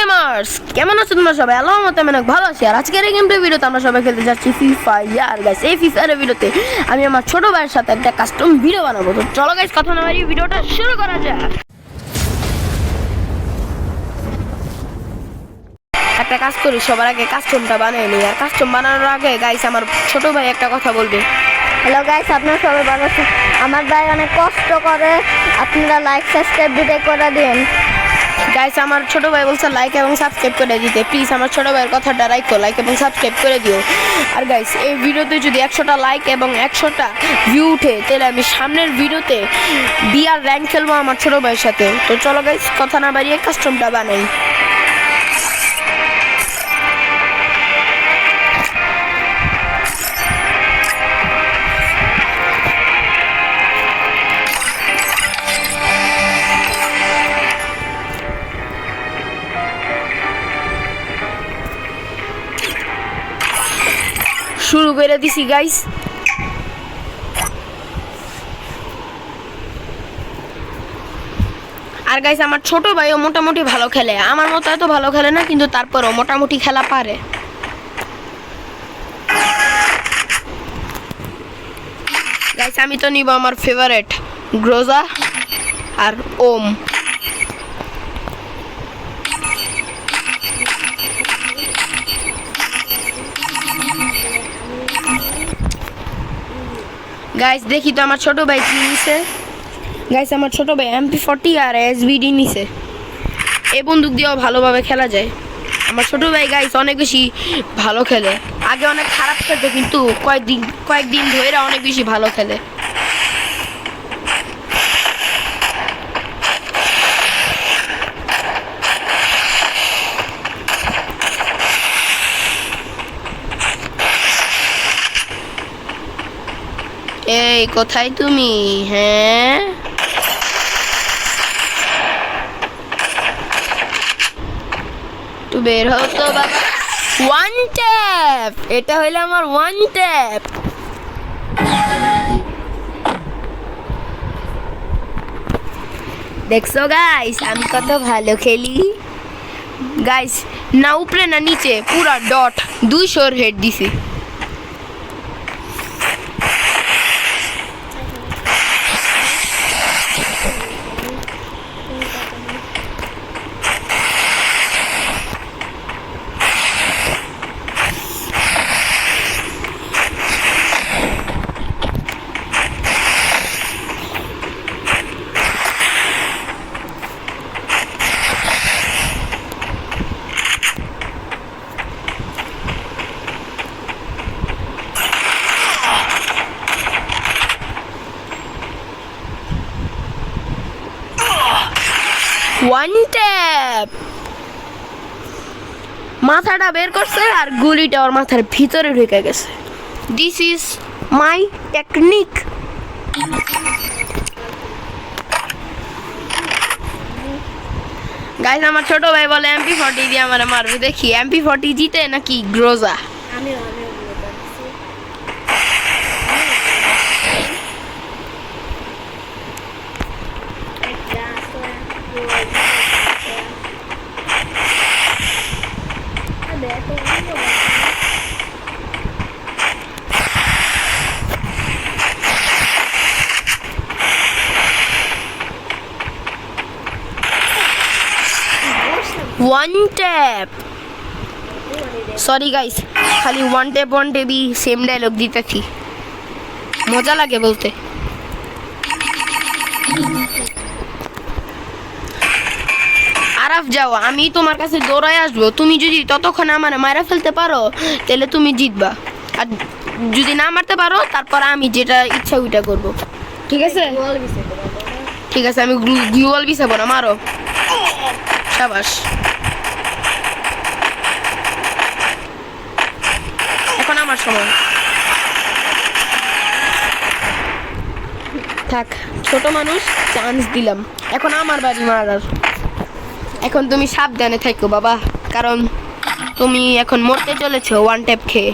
Gamers কেমন আছো তোমরা সবাই? আল্লাহর মতে আমি অনেক ভালো আছি। আর আজকের এই গেমটার ভিডিওতে আমরা সবাই খেলতে যাচ্ছি ফ্রি ফায়ার। গাইস এই ফ্রি ফায়ারের ভিডিওতে আমি আমার ছোট ভাইয়ের সাথে একটা কাস্টম ভিডিও বানাবো। তো চলো গাইস কথা না বাড়িয়ে ভিডিওটা শুরু করা যাক। একটা কাজ করি, সবার আগে কাস্টমটা বানিয়ে নিই। আর কাস্টম বানানোর আগে গাইস আমার ছোট ভাই একটা কথা বলবে। হ্যালো গাইস, আপনারা সবাই ভালো আছেন? আমার ভাই অনেক কষ্ট করে, আপনারা লাইক সাবস্ক্রাইব দিতে করে দিন। গাইস আমার ছোট ভাই বলছে লাইক এবং সাবস্ক্রাইব করে দিতে। প্লিজ আমার ছোট ভাইয়ের কথাটা রাখো, লাইক এবং সাবস্ক্রাইব করে দিও। আর গাইস এই ভিডিওতে যদি 100টা লাইক এবং 100টা ভিউ উঠে তাহলে আমি সামনের ভিডিওতে বিআর র্যাঙ্ক খেলবো আমার ছোট ভাইয়ের সাথে। তো চলো গাইস কথা না বাড়িয়ে কাস্টমটা বানাই। শুরু করে দিছি গাইস। আর গাইস আমার ছোট ভাইও মোটামুটি ভালো খেলে, আমার মতো এত ভালো খেলে না, কিন্তু তারপরও মোটামুটি খেলা পারে। গাইস আমি তো নিব আমার ফেভারিট গ্রোজা আর ওম। গাইস দেখি তো আমার ছোট ভাই কি নিছে। গাইস আমার ছোট ভাই MP40 আর SVD নিছে। এই বন্দুক দিয়েও ভালোভাবে খেলা যায়। আমার ছোট ভাই গাইস অনেক বেশি ভালো খেলে। আগে অনেক খারাপ খেলতো, কিন্তু কয়েকদিন ধরে অনেক বেশি ভালো খেলে। এই কোথায় তুমি? হ্যাঁ তুই বের হও তো বাবা। ওয়ান ট্যাপ, এটা হইলো আমার ওয়ান ট্যাপ। দেখছো গাইস আমি কত ভালো খেলি। গাইস না উপরে না নিচে, পুরা ডট 200 হেড দিছি। ওয়ান ট্যাপ, মাথাটা বের করছে আর গুলিটা ওর মাথার ভিতরে ঢুকে গেছে। This is my technique. Guys আমার ছোট ভাই বলে MP40 দিয়ে আমার মারবে। দেখি MP40 জিতে নাকি গ্রোজা। ওয়ান ট্যাপ, সরি গাইস খালি ওয়ান ট্যাপই সেম ডায়লগ দিতেছি, মজা লাগে বলতে। আরাফ যাও, আমি তোমার কাছে দৌড়ায় আসবো। তুমি যদি ততক্ষণ আমার মারা ফেলতে পারো তাহলে তুমি জিতবা, আর যদি না মারতে পারো তারপর আমি যেটা ইচ্ছা ওইটা করবো। ঠিক আছে ঠিক আছে, আমি গ্লুয়াল বিছাবো না, মারো। শাবাশ। এখন আমার সময়। থাক ছোট মানুষ, চান্স দিলাম, এখন আমার বাড়ি মারার। এখন তুমি সাবধানে থাকো বাবা, কারণ তুমি এখন মরতে চলেছো ওয়ান ট্যাপ খেয়ে।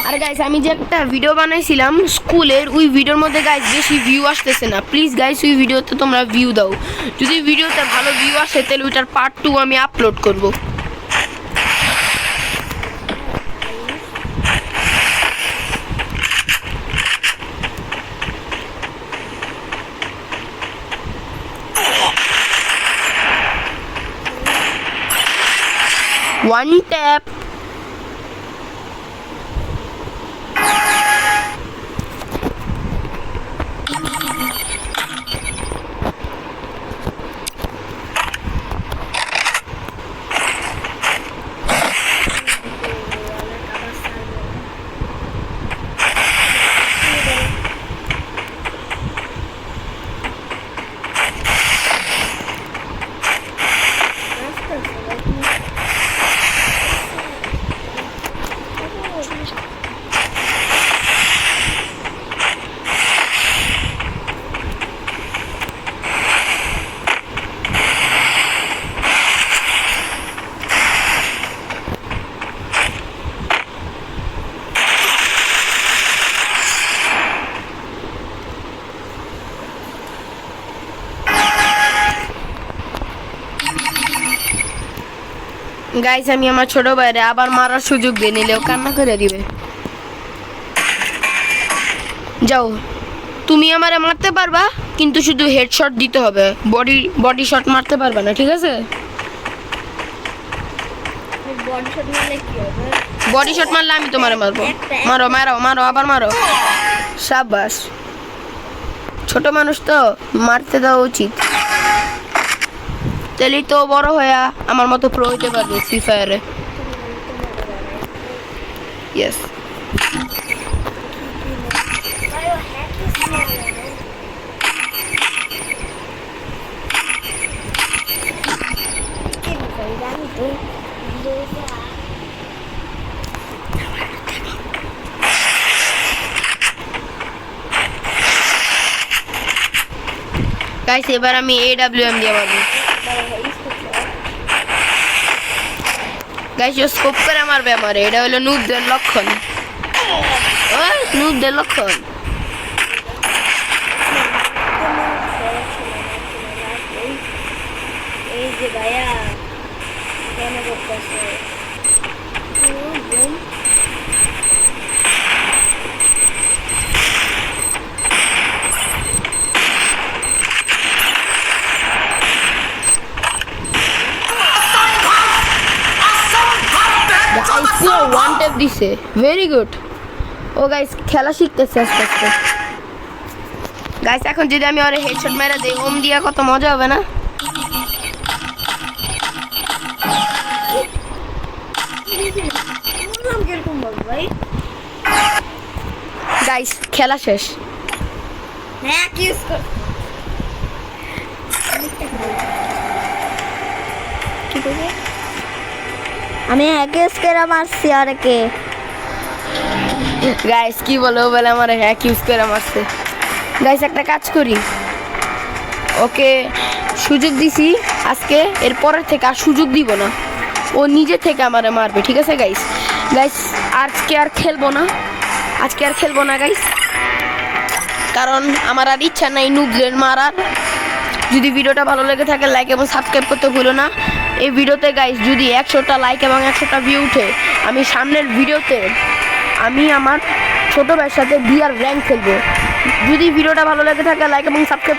আর গাইস আমি যে একটা ভিডিও বানাইছিলাম স্কুলের, ওই ভিডিওর মধ্যে গাইস বেশি ভিউ আসতেছে না। প্লিজ গাইস ওই ভিডিওতে তোমরা ভিউ দাও। যদি ভিডিওতে ভালো ভিউ আসে তাহলে ওইটার পার্ট 2 আমি আপলোড করব। One tap. গাইস আমি আমার ছোট ভাইরে আবার মারার সুযোগ দিয়ে নিলেও কান্না করে দিবে। যাও, তুমি আমারে মারতে পারবা, কিন্তু শুধু হেডশট দিতে হবে, বডি শট মারতে পারবা না, ঠিক আছে? বডি শট মারলে আমি তোমারে মারবো। মারো মারো মারো, আবার মারো। সাবাস, ছোট মানুষ তো মারতে দেওয়া উচিত, তাহলেই তো বড় হয়ে আমার মতো প্রো হইতে পারবে ফ্রি ফায়ারে। ইয়েস। গাইস এবার আমি AWM দিয়ে মারবো। গাইস স্কোপ করে মারবে আমারে, এটা হলো নুবদের লক্ষণ। ওই নুবদের লক্ষণ। এই যে ভাইয়া কেন করতেছে? পুরো ওয়ান ট্যাপ দিছে, ভেরি গুড। ও গাইস খেলা শিখতেছে আস্তে আস্তে। গাইস এখন যদি আমি ওরে হেডশট মেরে দেই, ওম দিয়া কত মজা হবে না? গাইস খেলা শেষ। আমি হ্যাকেস করে মারছি আরেকে। গাইস কি বলে, ও বলে আমার হ্যাক ইউজ করে মারছে। গাইস একটা কাজ করি, ওকে সুযোগ দিছি আজকে, এর পরের থেকে আর সুযোগ দিব না, ও নিজে থেকে আমারে মারবে, ঠিক আছে গাইস? গাইস আজকে আর খেলবো না গাইস, কারণ আমার আর ইচ্ছা নাই নুবদের মারার। যদি ভিডিওটা ভালো লেগে থাকে লাইক এবং সাবস্ক্রাইব করতে ভুলো না। এই ভিডিওতে গাইস যদি 100টা লাইক এবং 100টা ভিউ উঠে, আমি সামনের ভিডিওতে আমি আমার ছোট ভাইয়ের সাথে বিয়ার র্যাঙ্ক খেলবো। যদি ভিডিওটা ভালো লেগে থাকে লাইক এবং সাবস্ক্রাইব